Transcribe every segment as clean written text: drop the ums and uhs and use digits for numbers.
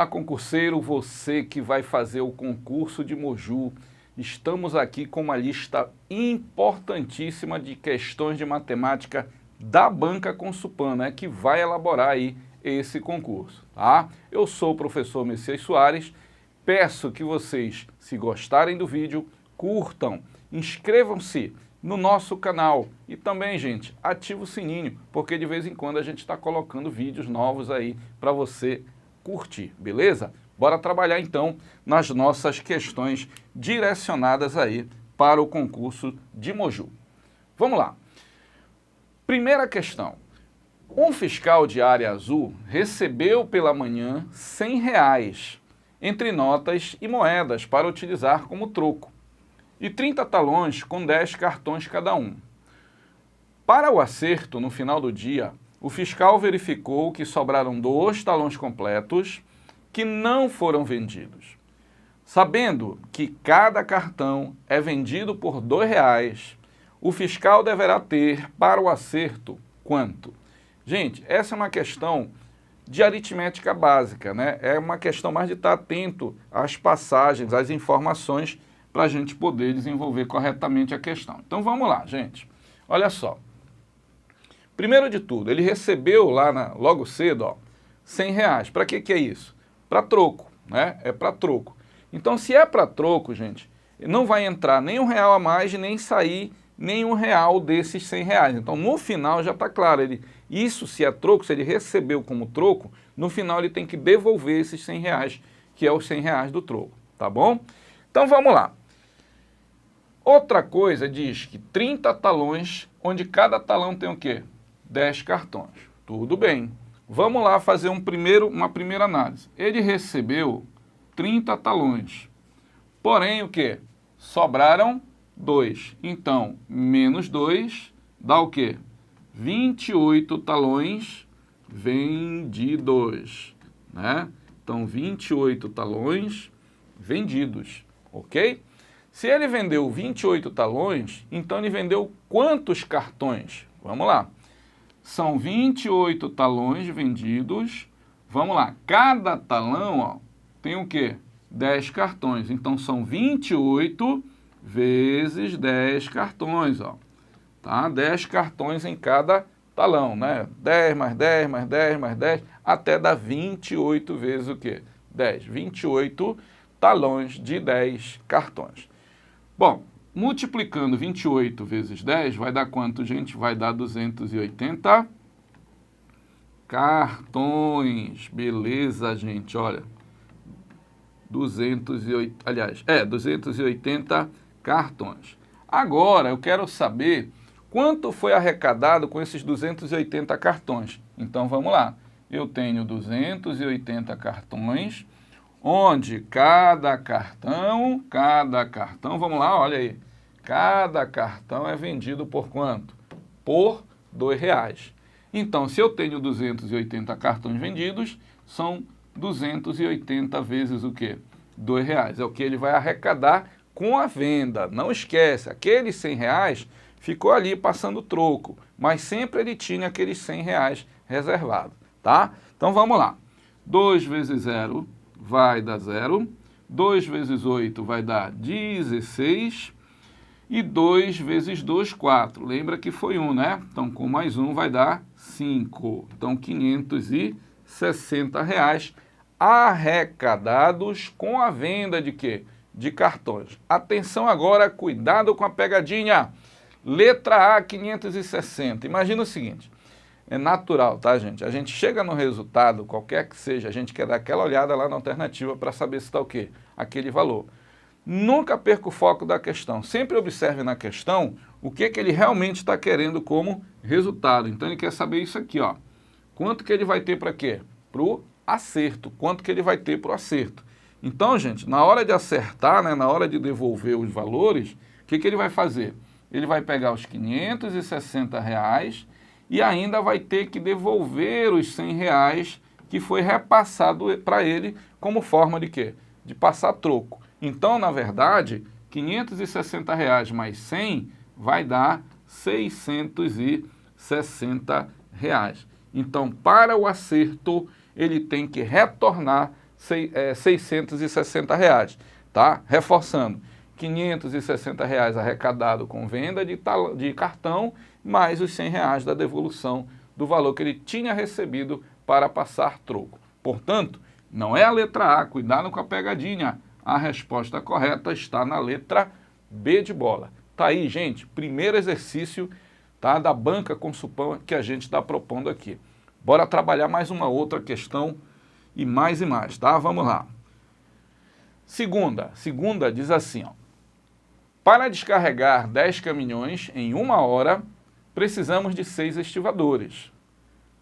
Olá, concurseiro, você que vai fazer o concurso de Moju. Estamos aqui com uma lista importantíssima de questões de matemática da banca Consupan, né, que vai elaborar aí esse concurso, tá? Eu sou o professor Messias Soares, peço que vocês, se gostarem do vídeo, curtam, inscrevam-se no nosso canal e também, gente, ativa o sininho, porque de vez em quando a gente está colocando vídeos novos aí para você curtir, beleza? Bora trabalhar então nas nossas questões direcionadas aí para o concurso de Moju. Vamos lá. Primeira questão. Um fiscal de área azul recebeu pela manhã R$100 entre notas e moedas para utilizar como troco e 30 talões com 10 cartões cada um. Para o acerto no final do dia, o fiscal verificou que sobraram 2 talões completos que não foram vendidos. Sabendo que cada cartão é vendido por R$2, o fiscal deverá ter para o acerto quanto? Gente, essa é uma questão de aritmética básica, né? É uma questão mais de estar atento às passagens, às informações, para a gente poder desenvolver corretamente a questão. Então vamos lá, gente. Olha só. Primeiro de tudo, ele recebeu lá logo cedo, ó, R$100. Para que é isso? Para troco, né? É para troco. Então, se é para troco, gente, não vai entrar nem R$1 a mais, nem sair nem R$1 desses R$100. Então, no final já está claro, isso se é troco, se ele recebeu como troco, no final ele tem que devolver esses R$100, que é os R$100 do troco, tá bom? Então, vamos lá. Outra coisa diz que 30 talões, onde cada talão tem o quê? 10 cartões. Tudo bem. Vamos lá fazer uma primeira análise. Ele recebeu 30 talões. Porém, o quê? Sobraram 2. Então, menos 2 dá o quê? 28 talões vendidos, né? Então, 28 talões vendidos, ok? Se ele vendeu 28 talões, então ele vendeu quantos cartões? Vamos lá. São 28 talões vendidos. Vamos lá. Cada talão, ó, tem o quê? 10 cartões. Então, são 28 vezes 10 cartões, ó. Tá? 10 cartões em cada talão, né? 10 mais 10 mais 10 mais 10, até dar 28 vezes o quê? 10. 28 talões de 10 cartões. Bom, multiplicando 28 vezes 10, vai dar quanto, gente? Vai dar 280 cartões. Beleza, gente, olha. 280 cartões. Agora, eu quero saber quanto foi arrecadado com esses 280 cartões. Então, vamos lá. Eu tenho 280 cartões, onde cada cartão, vamos lá, olha aí, cada cartão é vendido por quanto? Por R$2. Então, se eu tenho 280 cartões vendidos, são 280 vezes o quê? R$2. É o que ele vai arrecadar com a venda. Não esquece, aqueles R$100 ficou ali passando troco, mas sempre ele tinha aqueles R$100 reservado, tá? Então, vamos lá. 2 vezes 0 vai dar 0. 2 vezes 8 vai dar 16. E 2 vezes 2, 4. Lembra que foi 1, né? Então, com mais 1 vai dar 5. Então, R$560 arrecadados com a venda de quê? De cartões. Atenção agora, cuidado com a pegadinha. Letra A, 560. Imagina o seguinte. É natural, tá, gente? A gente chega no resultado, qualquer que seja, a gente quer dar aquela olhada lá na alternativa para saber se está o quê? Aquele valor. Nunca perca o foco da questão. Sempre observe na questão o que ele realmente está querendo como resultado. Então, ele quer saber isso aqui, ó. Quanto que ele vai ter para quê? Para o acerto. Quanto que ele vai ter para o acerto. Então, gente, na hora de acertar, né, na hora de devolver os valores, o que ele vai fazer? Ele vai pegar os R$560 e ainda vai ter que devolver os R$100 que foi repassado para ele como forma de quê? De passar troco. Então, na verdade, R$560 mais 100 vai dar R$660. Então, para o acerto, ele tem que retornar R$ 660, tá? Reforçando, R$ 560 arrecadado com venda de cartão, mais os R$ 100 da devolução do valor que ele tinha recebido para passar troco. Portanto, não é a letra A, cuidado com a pegadinha. A resposta correta está na letra B de bola. Tá aí, gente, primeiro exercício, tá, da banca com Supan que a gente está propondo aqui. Bora trabalhar mais uma outra questão e mais, tá? Vamos lá. Segunda diz assim, ó. Para descarregar 10 caminhões em 1 hora, precisamos de 6 estivadores.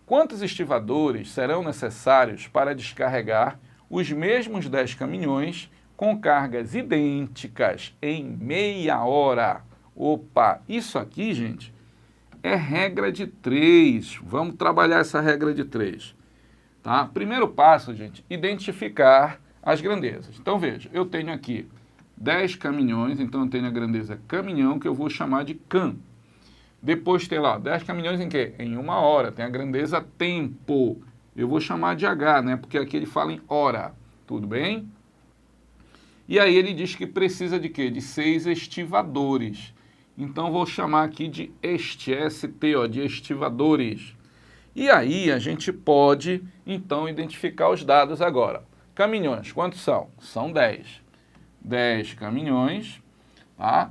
Quantos estivadores serão necessários para descarregar os mesmos 10 caminhões com cargas idênticas em meia hora? Opa, isso aqui, gente, é regra de 3. Vamos trabalhar essa regra de 3. Tá? Primeiro passo, gente, identificar as grandezas. Então, veja, eu tenho aqui 10 caminhões, então eu tenho a grandeza caminhão, que eu vou chamar de CAM. Depois tem lá 10 caminhões em quê? Em 1 hora. Tem a grandeza tempo. Eu vou chamar de H, né? Porque aqui ele fala em hora. Tudo bem? E aí ele diz que precisa de quê? De 6 estivadores. Então vou chamar aqui de ST, ó, de estivadores. E aí a gente pode, então, identificar os dados agora. Caminhões, quantos são? São 10. 10 caminhões, tá?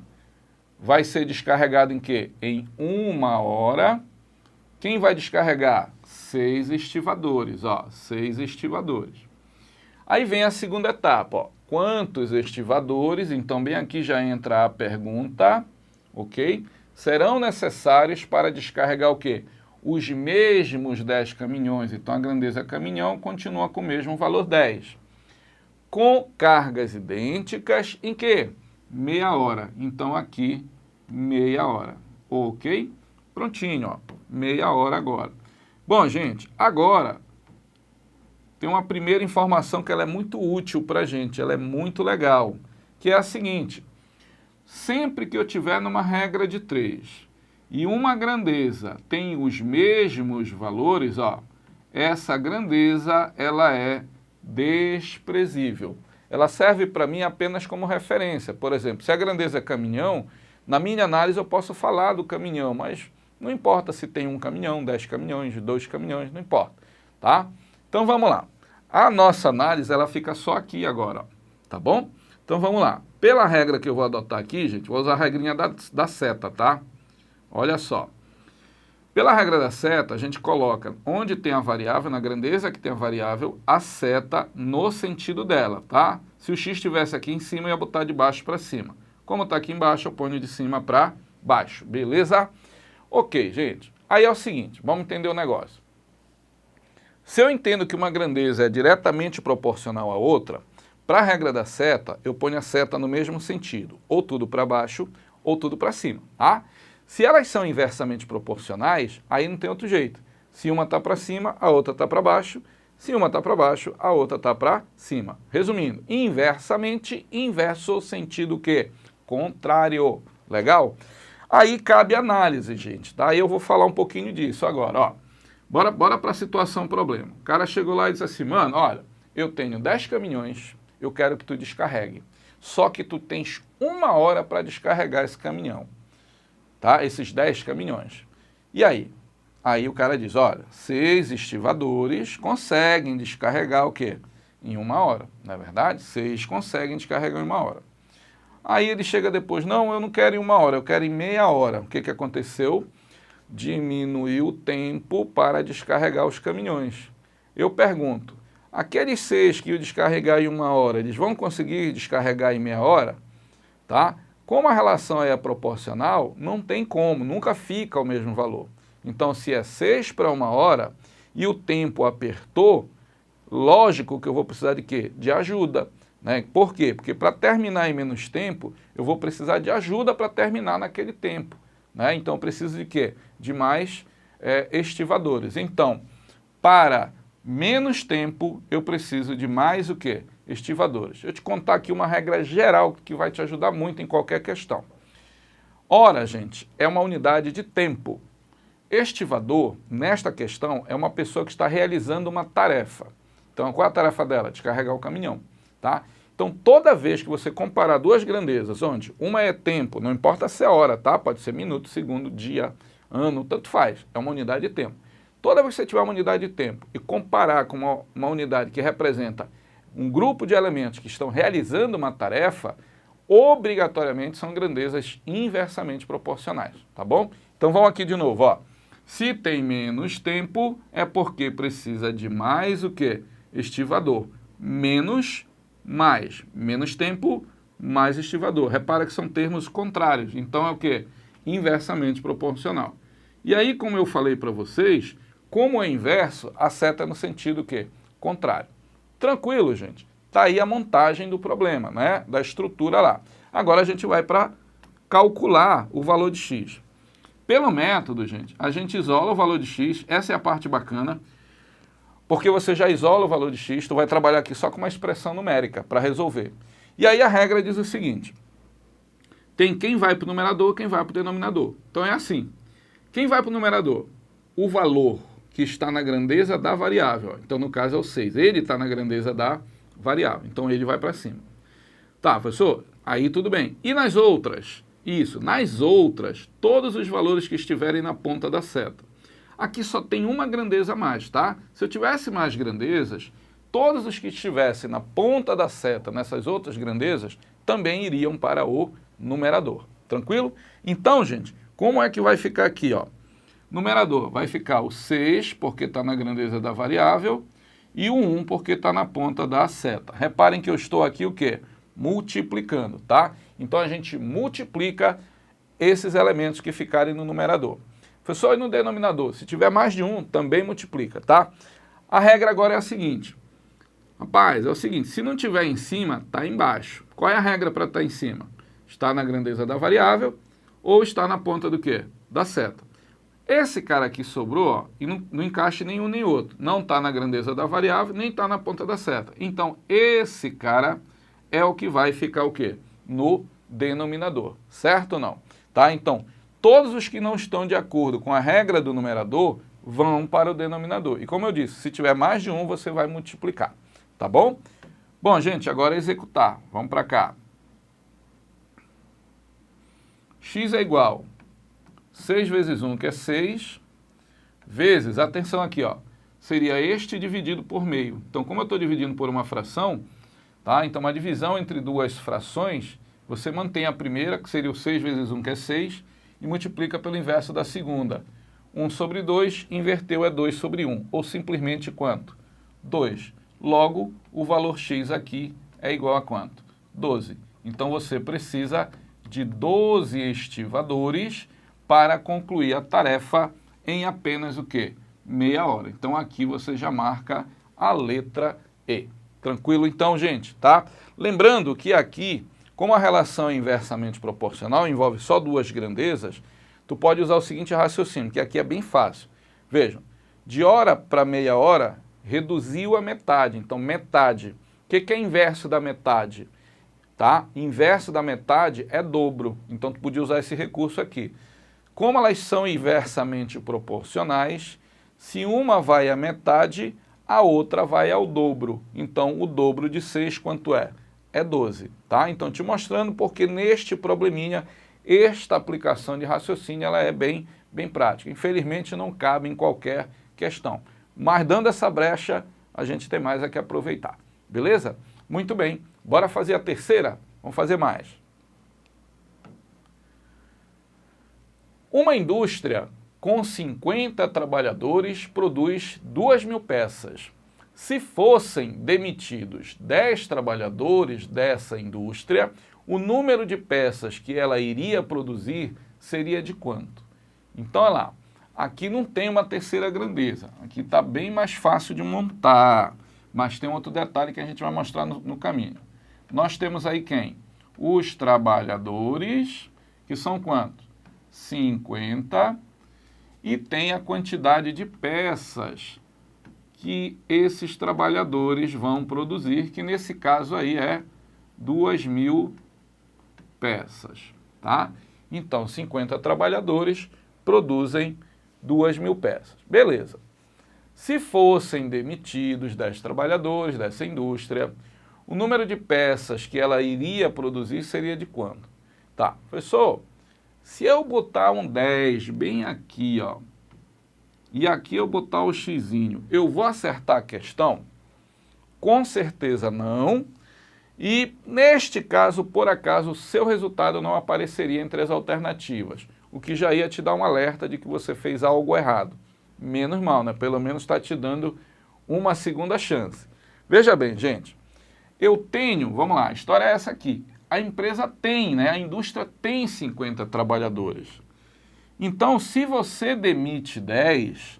Vai ser descarregado em quê? Em 1 hora. Quem vai descarregar? 6 estivadores, ó, 6 estivadores. Aí vem a segunda etapa, ó. Quantos estivadores? Então, bem aqui já entra a pergunta, ok? Serão necessários para descarregar o quê? Os mesmos 10 caminhões. Então, a grandeza caminhão continua com o mesmo valor 10. Com cargas idênticas em quê? Meia hora. Então, aqui, meia hora. Ok? Prontinho, ó. Meia hora agora. Bom, gente, agora tem uma primeira informação que ela é muito útil para a gente, ela é muito legal, que é a seguinte: sempre que eu tiver numa regra de 3 e uma grandeza tem os mesmos valores, ó, essa grandeza ela é desprezível. Ela serve para mim apenas como referência. Por exemplo, se a grandeza é caminhão, na minha análise eu posso falar do caminhão, mas não importa se tem um caminhão, 10 caminhões, 2 caminhões, não importa, tá? Então vamos lá. A nossa análise ela fica só aqui agora, ó, tá bom? Então vamos lá. Pela regra que eu vou adotar aqui, gente, vou usar a regrinha da seta, tá? Olha só. Pela regra da seta, a gente coloca onde tem a variável, na grandeza que tem a variável, a seta no sentido dela, tá? Se o x estivesse aqui em cima, eu ia botar de baixo para cima. Como está aqui embaixo, eu ponho de cima para baixo, beleza? Ok, gente. Aí é o seguinte, vamos entender o negócio. Se eu entendo que uma grandeza é diretamente proporcional à outra, para a regra da seta, eu ponho a seta no mesmo sentido, ou tudo para baixo, ou tudo para cima, tá? Se elas são inversamente proporcionais, aí não tem outro jeito. Se uma está para cima, a outra está para baixo. Se uma está para baixo, a outra está para cima. Resumindo, inversamente, inverso sentido o quê? Contrário. Legal? Aí cabe análise, gente, tá? Aí eu vou falar um pouquinho disso agora, ó. Bora para a situação problema. O cara chegou lá e disse assim, mano, olha, eu tenho 10 caminhões, eu quero que tu descarregue. Só que tu tens 1 hora para descarregar esse caminhão. Tá? Esses 10 caminhões. E aí? Aí o cara diz, olha, 6 estivadores conseguem descarregar o quê? Em 1 hora, não é verdade? 6 conseguem descarregar em 1 hora. Aí ele chega depois, não, eu não quero em 1 hora, eu quero em meia hora. O que aconteceu? Diminuiu o tempo para descarregar os caminhões. Eu pergunto, aqueles 6 que iam descarregar em 1 hora, eles vão conseguir descarregar em meia hora? Tá? Como a relação é proporcional, não tem como, nunca fica o mesmo valor. Então, se é 6 para 1 hora e o tempo apertou, lógico que eu vou precisar de quê? De ajuda. Né? Por quê? Porque para terminar em menos tempo, eu vou precisar de ajuda para terminar naquele tempo. Né? Então, eu preciso de quê? De mais estivadores. Então, para menos tempo, eu preciso de mais o quê? Estivadores. Eu te contar aqui uma regra geral que vai te ajudar muito em qualquer questão. Hora, gente, é uma unidade de tempo. Estivador, nesta questão, é uma pessoa que está realizando uma tarefa. Então, qual é a tarefa dela? Descarregar o caminhão, tá? Então, toda vez que você comparar duas grandezas, onde uma é tempo, não importa se é hora, tá? Pode ser minuto, segundo, dia, ano, tanto faz, é uma unidade de tempo. Toda vez que você tiver uma unidade de tempo e comparar com uma unidade que representa um grupo de elementos que estão realizando uma tarefa, obrigatoriamente são grandezas inversamente proporcionais, tá bom? Então vamos aqui de novo, ó. Se tem menos tempo, é porque precisa de mais o quê? Estivador. Menos, mais. Menos tempo, mais estivador. Repara que são termos contrários, então é o quê? Inversamente proporcional. E aí, como eu falei para vocês, como é inverso, a seta é no sentido o quê? Contrário. Tranquilo, gente? Está aí a montagem do problema, né? Da estrutura lá. Agora a gente vai para calcular o valor de x. Pelo método, gente, a gente isola o valor de x, essa é a parte bacana, porque você já isola o valor de x, tu vai trabalhar aqui só com uma expressão numérica para resolver. E aí a regra diz o seguinte, tem quem vai para o numerador, quem vai para o denominador. Então é assim, quem vai para o numerador? O valor que está na grandeza da variável. Então, no caso, é o 6. Ele está na grandeza da variável. Então, ele vai para cima. Tá, professor? Aí tudo bem. E nas outras? Isso. Nas outras, todos os valores que estiverem na ponta da seta. Aqui só tem uma grandeza a mais, tá? Se eu tivesse mais grandezas, todos os que estivessem na ponta da seta, nessas outras grandezas, também iriam para o numerador. Tranquilo? Então, gente, como é que vai ficar aqui, ó? Numerador vai ficar o 6, porque está na grandeza da variável, e o 1, porque está na ponta da seta. Reparem que eu estou aqui o quê? Multiplicando, tá? Então, a gente multiplica esses elementos que ficarem no numerador. Professor, e no denominador? Se tiver mais de um, também multiplica, tá? A regra agora é a seguinte. Rapaz, é o seguinte, se não tiver em cima, está embaixo. Qual é a regra para estar em cima? Está na grandeza da variável ou está na ponta do quê? Da seta. Esse cara aqui sobrou, ó, e não encaixa nenhum nem outro. Não está na grandeza da variável, nem está na ponta da seta. Então, esse cara é o que vai ficar o quê? No denominador, certo ou não? Tá? Então, todos os que não estão de acordo com a regra do numerador vão para o denominador. E como eu disse, se tiver mais de um, você vai multiplicar. Tá bom? Bom, gente, agora executar. Vamos para cá. X é igual 6 vezes 1, que é 6, vezes, atenção aqui, ó, seria este dividido por meio. Então, como eu estou dividindo por uma fração, tá? Então, uma divisão entre duas frações, você mantém a primeira, que seria o 6 vezes 1, que é 6, e multiplica pelo inverso da segunda. 1 sobre 2, inverteu, é 2 sobre 1, ou simplesmente quanto? 2. Logo, o valor x aqui é igual a quanto? 12. Então, você precisa de 12 estivadores para concluir a tarefa em apenas o quê? Meia hora. Então, aqui você já marca a letra E. Tranquilo então, gente, tá? Lembrando que aqui, como a relação é inversamente proporcional, envolve só duas grandezas, tu pode usar o seguinte raciocínio, que aqui é bem fácil. Vejam, de hora para meia hora, reduziu a metade. Então, metade. O que é inverso da metade? Tá? Inverso da metade é dobro. Então, tu podia usar esse recurso aqui. Como elas são inversamente proporcionais, se uma vai à metade, a outra vai ao dobro. Então, o dobro de 6, quanto é? É 12. Tá? Então, te mostrando porque neste probleminha, esta aplicação de raciocínio ela é bem prática. Infelizmente, não cabe em qualquer questão. Mas, dando essa brecha, a gente tem mais a que aproveitar. Beleza? Muito bem. Bora fazer a terceira? Vamos fazer mais. Uma indústria com 50 trabalhadores produz 2.000 peças. Se fossem demitidos 10 trabalhadores dessa indústria, o número de peças que ela iria produzir seria de quanto? Então, olha lá, aqui não tem uma terceira grandeza, aqui está bem mais fácil de montar, mas tem outro detalhe que a gente vai mostrar no caminho. Nós temos aí quem? Os trabalhadores, que são quantos? 50, e tem a quantidade de peças que esses trabalhadores vão produzir, que nesse caso aí é 2.000 peças, tá? Então, 50 trabalhadores produzem 2.000 peças. Beleza. Se fossem demitidos 10 trabalhadores dessa indústria, o número de peças que ela iria produzir seria de quanto? Tá, professor, se eu botar um 10 bem aqui, ó, e aqui eu botar o xizinho, eu vou acertar a questão? Com certeza não. E neste caso, por acaso, o seu resultado não apareceria entre as alternativas, o que já ia te dar um alerta de que você fez algo errado. Menos mal, né? Pelo menos está te dando uma segunda chance. Veja bem, gente, eu tenho, vamos lá, a história é essa aqui. A empresa tem, né? A indústria tem 50 trabalhadores. Então, se você demite 10,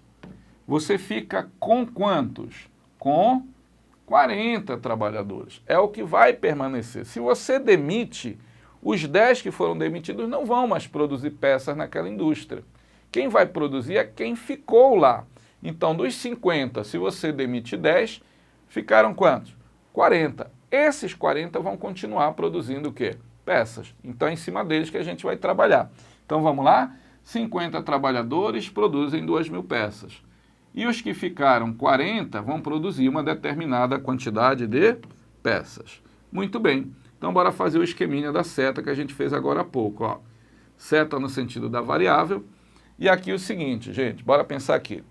você fica com quantos? Com 40 trabalhadores. É o que vai permanecer. Se você demite, os 10 que foram demitidos não vão mais produzir peças naquela indústria. Quem vai produzir é quem ficou lá. Então, dos 50, se você demite 10, ficaram quantos? 40. Esses 40 vão continuar produzindo o quê? Peças. Então, é em cima deles que a gente vai trabalhar. Então, vamos lá? 50 trabalhadores produzem 2.000 peças. E os que ficaram 40 vão produzir uma determinada quantidade de peças. Muito bem. Então, bora fazer o esqueminha da seta que a gente fez agora há pouco. Ó. Seta no sentido da variável. E aqui o seguinte, gente, bora pensar aqui.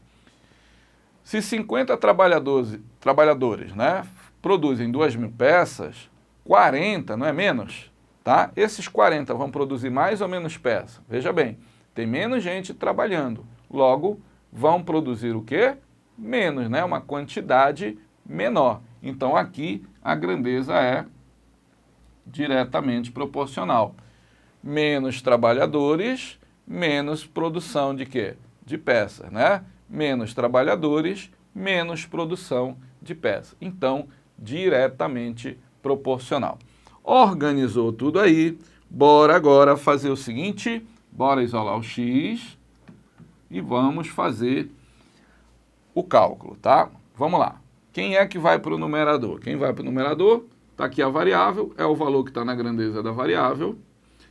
Se 50 trabalhadores, né, produzem 2.000 peças, 40, não é menos? Tá? Esses 40 vão produzir mais ou menos peças? Veja bem, tem menos gente trabalhando. Logo, vão produzir o quê? Menos, né? Uma quantidade menor. Então, aqui, a grandeza é diretamente proporcional. Menos trabalhadores, menos produção de quê? De peças, né? Menos trabalhadores, menos produção de peças. Então, diretamente proporcional. Organizou tudo aí. Bora agora fazer o seguinte, bora isolar o x e vamos fazer o cálculo, tá? Vamos lá. Quem é que vai para o numerador? Quem vai para o numerador? Está aqui a variável, é o valor que está na grandeza da variável.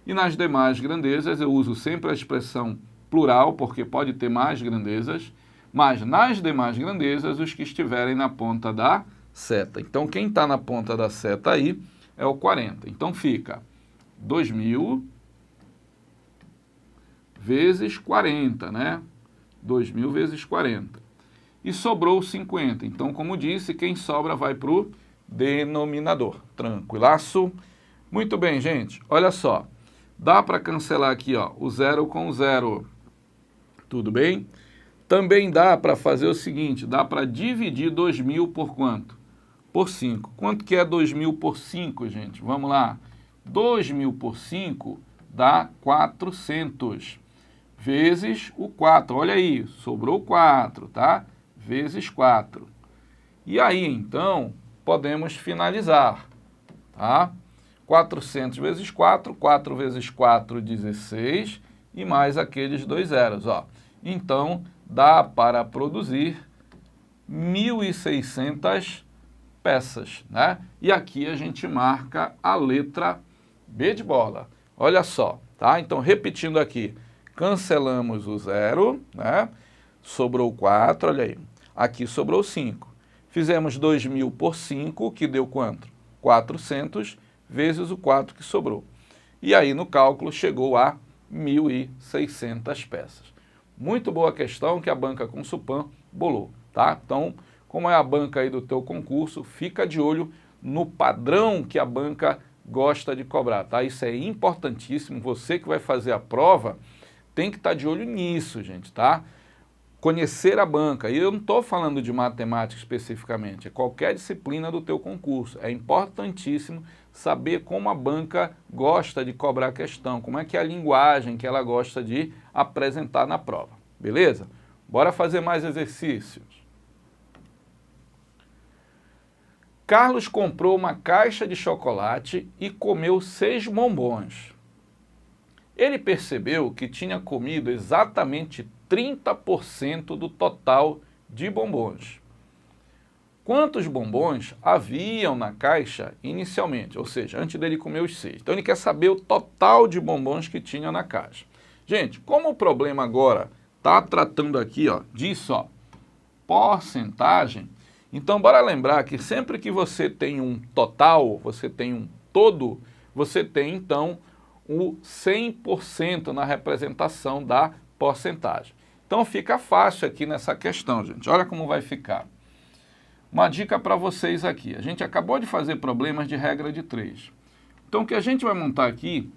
E nas demais grandezas eu uso sempre a expressão plural, porque pode ter mais grandezas, mas nas demais grandezas os que estiverem na ponta da seta. Então quem está na ponta da seta aí é o 40. Então fica 2.000 vezes 40, né? 2.000 vezes 40. E sobrou 50. Então, como disse, quem sobra vai para o denominador. Tranquilaço? Muito bem, gente. Olha só. Dá para cancelar aqui, ó, o 0 com o 0. Tudo bem? Também dá para fazer o seguinte, dá para dividir 2.000 por quanto? Por 5. Quanto que é 2.000 por 5, gente? Vamos lá. 2.000 por 5 dá 400. Vezes o 4. Olha aí, sobrou 4, tá? Vezes 4. E aí, então, podemos finalizar, tá? 400 vezes 4, 4 vezes 4, 16, e mais aqueles dois zeros, ó. Então, dá para produzir 1.600 peças, né? E aqui a gente marca a letra B de bola. Olha só, tá? Então, repetindo aqui, cancelamos o 0, né? Sobrou 4, olha aí. Aqui sobrou 5. Fizemos 2.000 por 5, que deu quanto? 400 vezes o 4 que sobrou. E aí no cálculo chegou a 1.600 peças. Muito boa questão que a banca Consulpan bolou, tá? Então, como é a banca aí do teu concurso, fica de olho no padrão que a banca gosta de cobrar, tá? Isso é importantíssimo. Você que vai fazer a prova tem que estar de olho nisso, gente, tá? Conhecer a banca, e eu não estou falando de matemática especificamente, é qualquer disciplina do teu concurso. É importantíssimo saber como a banca gosta de cobrar a questão, como é que é a linguagem que ela gosta de apresentar na prova, beleza? Bora fazer mais exercícios. Carlos comprou uma caixa de chocolate e comeu 6 bombons. Ele percebeu que tinha comido exatamente 30% do total de bombons. Quantos bombons haviam na caixa inicialmente? Ou seja, antes dele comer os 6. Então ele quer saber o total de bombons que tinha na caixa. Gente, como o problema agora está tratando aqui, ó, disso, ó, porcentagem, então bora lembrar que sempre que você tem um total, você tem um todo, você tem então o 100% na representação da porcentagem. Então fica fácil aqui nessa questão, gente. Olha como vai ficar. Uma dica para vocês aqui. A gente acabou de fazer problemas de regra de 3. Então o que a gente vai montar aqui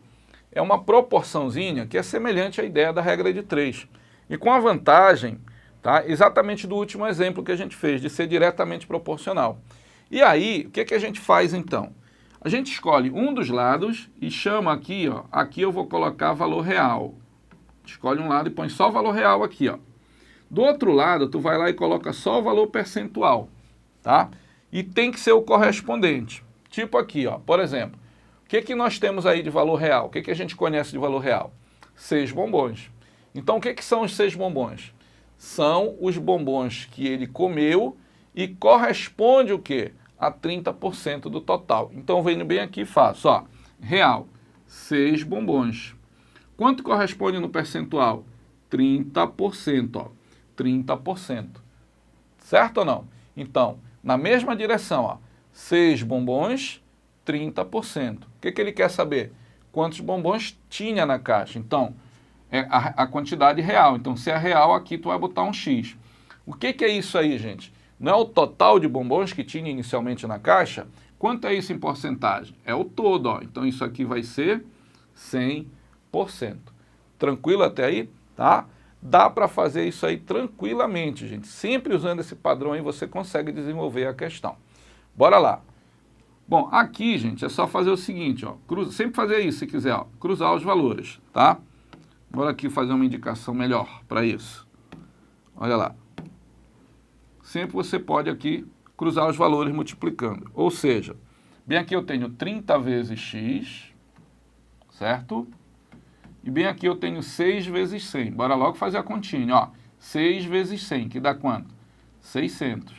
é uma proporçãozinha que é semelhante à ideia da regra de 3. E com a vantagem, tá, exatamente do último exemplo que a gente fez, de ser diretamente proporcional. E aí, o que a gente faz então? A gente escolhe um dos lados e chama aqui, ó, aqui eu vou colocar valor real. Escolhe um lado e põe só o valor real aqui, ó. Do outro lado, tu vai lá e coloca só o valor percentual, tá? E tem que ser o correspondente. Tipo aqui, ó, por exemplo, o que nós temos aí de valor real? O que a gente conhece de valor real? 6 bombons. Então, o que são os 6 bombons? São os bombons que ele comeu e corresponde o quê? A 30% do total. Então, venho bem aqui e faço, ó, real, 6 bombons. Quanto corresponde no percentual? 30%, ó, 30%. Certo ou não? Então, na mesma direção, ó, 6 bombons, 30%. O que ele quer saber? Quantos bombons tinha na caixa? Então, é a quantidade real. Então, se é real, aqui tu vai botar um X. O que é isso aí, gente? Não é o total de bombons que tinha inicialmente na caixa? Quanto é isso em porcentagem? É o todo, ó. Então, isso aqui vai ser 100%. Tranquilo até aí? Tá? Dá para fazer isso aí tranquilamente, gente. Sempre usando esse padrão aí, você consegue desenvolver a questão. Bora lá. Bom, aqui, gente, é só fazer o seguinte, ó. Sempre fazer isso, se quiser, ó. Cruzar os valores, tá? Bora aqui fazer uma indicação melhor para isso. Olha lá. Sempre você pode aqui cruzar os valores multiplicando. Ou seja, bem aqui eu tenho 30 vezes x, certo? E bem aqui eu tenho 6 vezes 100. Bora logo fazer a continha, ó. 6 vezes 100, que dá quanto? 600,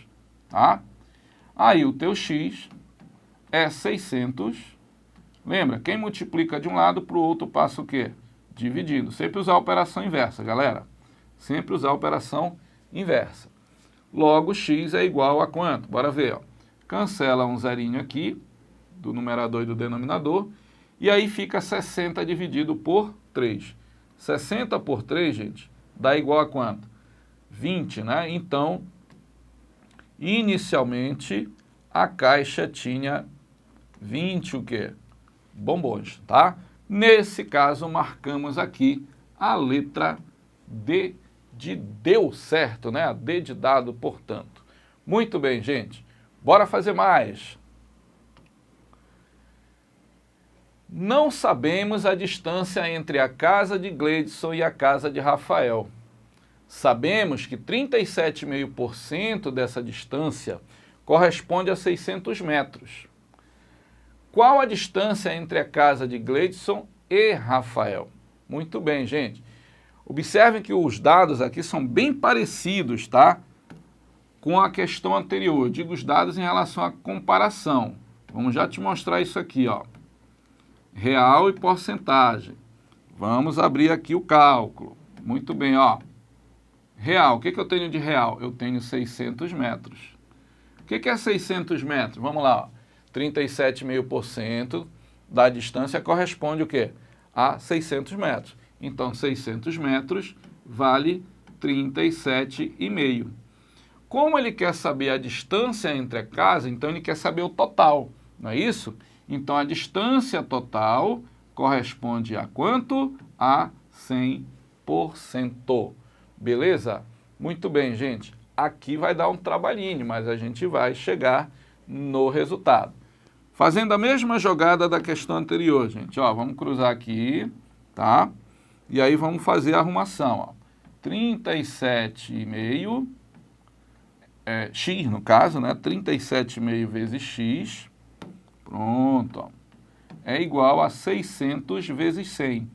tá? Aí o teu x é 600. Lembra, quem multiplica de um lado para o outro passa o quê? Dividindo. Sempre usar a operação inversa, galera. Sempre usar a operação inversa. Logo, x é igual a quanto? Bora ver, ó. Cancela um zerinho aqui, do numerador e do denominador, e aí fica 60 dividido por 3. 60 por 3, gente, dá igual a quanto? 20, né? Então, inicialmente, a caixa tinha 20 o quê? Bombons, tá? Nesse caso, marcamos aqui a letra D de deu certo, né? A D de dado, portanto. Muito bem, gente. Bora fazer mais. Não sabemos a distância entre a casa de Gleidson e a casa de Rafael. Sabemos que 37,5% dessa distância corresponde a 600 metros. Qual a distância entre a casa de Gleidson e Rafael? Muito bem, gente. Observem que os dados aqui são bem parecidos, tá? Com a questão anterior. Eu digo os dados em relação à comparação. Vamos já te mostrar isso aqui, ó. Real e porcentagem. Vamos abrir aqui o cálculo. Muito bem, ó. Real, o que eu tenho de real? Eu tenho 600 metros. O que é 600 metros? Vamos lá, ó. 37,5% da distância corresponde o quê? A 600 metros. Então, 600 metros vale 37,5. Como ele quer saber a distância entre a casa, então ele quer saber o total, não é isso? Então, a distância total corresponde a quanto? A 100%. Beleza? Muito bem, gente. Aqui vai dar um trabalhinho, mas a gente vai chegar no resultado. Fazendo a mesma jogada da questão anterior, gente. Ó, vamos cruzar aqui, tá? E aí vamos fazer a arrumação, ó. 37,5, x no caso, né? 37,5 vezes x, pronto, ó. É igual a 600 vezes 100.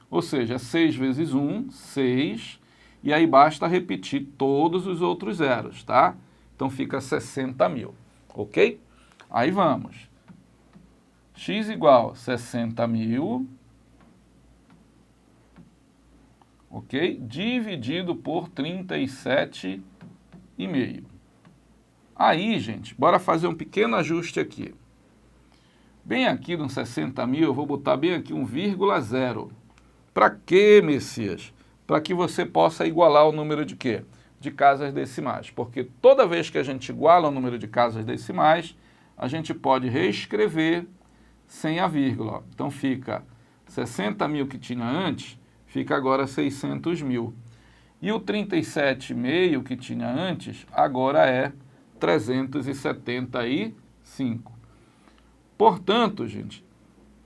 Ou seja, 6 vezes 1, 6, e aí basta repetir todos os outros zeros, tá? Então fica 60.000, ok? Aí vamos. X igual a 60.000, ok? Dividido por 37,5. 60.000. Aí, gente, bora fazer um pequeno ajuste aqui. Bem aqui no 60.000, eu vou botar bem aqui 1,0. Para quê, Messias? Para que você possa igualar o número de quê? De casas decimais. Porque toda vez que a gente iguala o número de casas decimais, a gente pode reescrever sem a vírgula. Então fica 60.000 que tinha antes, fica agora 600.000. E o 37,5 que tinha antes, agora é 375. Portanto, gente,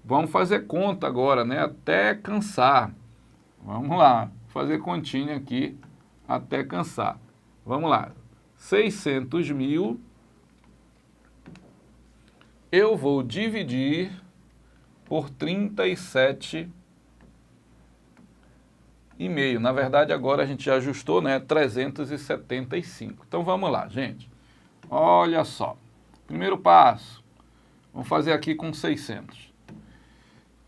vamos fazer conta agora, né? Até cansar. Vamos lá, fazer continha aqui até cansar. Vamos lá. 600.000 eu vou dividir por 37,5. Na verdade, agora a gente já ajustou, né? 375. Então, vamos lá, gente. Olha só. Primeiro passo. Vamos fazer aqui com 600.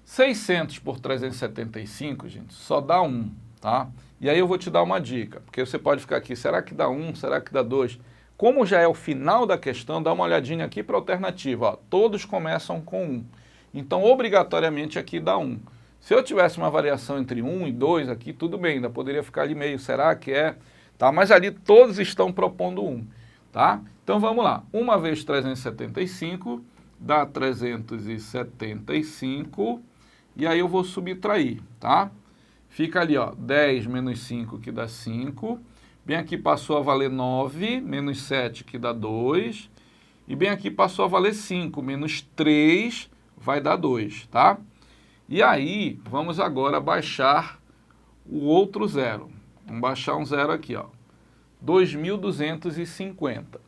600 por 375, gente, só dá 1, tá? E aí eu vou te dar uma dica, porque você pode ficar aqui, será que dá 1, será que dá 2? Como já é o final da questão, dá uma olhadinha aqui para a alternativa, ó. Todos começam com 1. Então, obrigatoriamente, aqui dá 1. Se eu tivesse uma variação entre 1 e 2 aqui, tudo bem, ainda poderia ficar ali meio, será que é? Tá? Mas ali todos estão propondo 1, tá? Então, vamos lá. 1 vezes 375 dá 375, e aí eu vou subtrair, tá? Fica ali, ó, 10 menos 5 que dá 5, bem aqui passou a valer 9, menos 7 que dá 2, e bem aqui passou a valer 5, menos 3 vai dar 2, tá? E aí, vamos agora baixar o outro zero. Vamos baixar um zero aqui, ó. 2.250.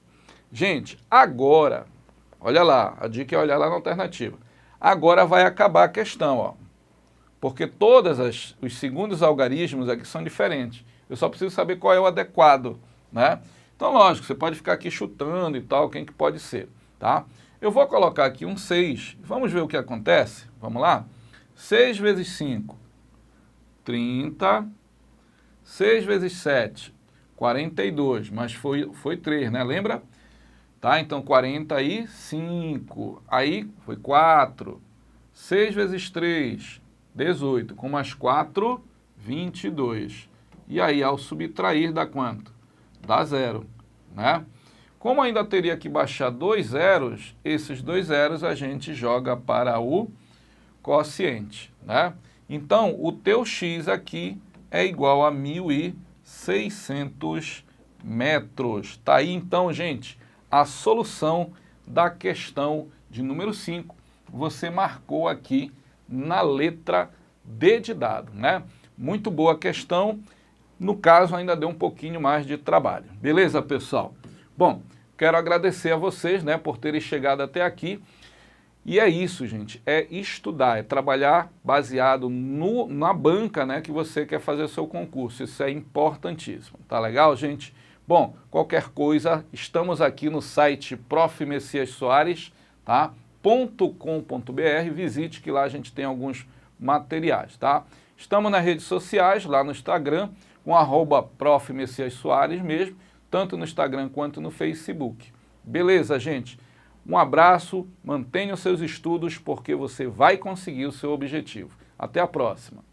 Gente, agora, olha lá, a dica é olhar lá na alternativa. Agora vai acabar a questão, ó. Porque todos os segundos algarismos aqui são diferentes. Eu só preciso saber qual é o adequado, né? Então, lógico, você pode ficar aqui chutando e tal, quem que pode ser, tá? Eu vou colocar aqui um 6. Vamos ver o que acontece? Vamos lá? 6 vezes 5, 30. 6 vezes 7, 42. Mas foi 3, né? Lembra? Tá? Então, 45. Aí, foi 4. 6 vezes 3, 18. Com mais 4, 22. E aí, ao subtrair, dá quanto? Dá 0, né? Como ainda teria que baixar 2 zeros, esses 2 zeros a gente joga para o quociente, né? Então, o teu x aqui é igual a 1.600 metros. Tá aí, então, gente, a solução da questão de número 5. Você marcou aqui na letra D de dado, né? Muito boa questão. No caso, ainda deu um pouquinho mais de trabalho. Beleza, pessoal? Bom, quero agradecer a vocês, né, por terem chegado até aqui. E é isso, gente, é estudar, é trabalhar baseado na banca, né, que você quer fazer o seu concurso. Isso é importantíssimo. Tá legal, gente? Bom, qualquer coisa, estamos aqui no site Prof. Messias Soares, tá? .com.br, visite que lá a gente tem alguns materiais, tá? Estamos nas redes sociais, lá no Instagram, com @Prof. Messias Soares mesmo, tanto no Instagram quanto no Facebook. Beleza, gente? Um abraço, mantenha os seus estudos porque você vai conseguir o seu objetivo. Até a próxima!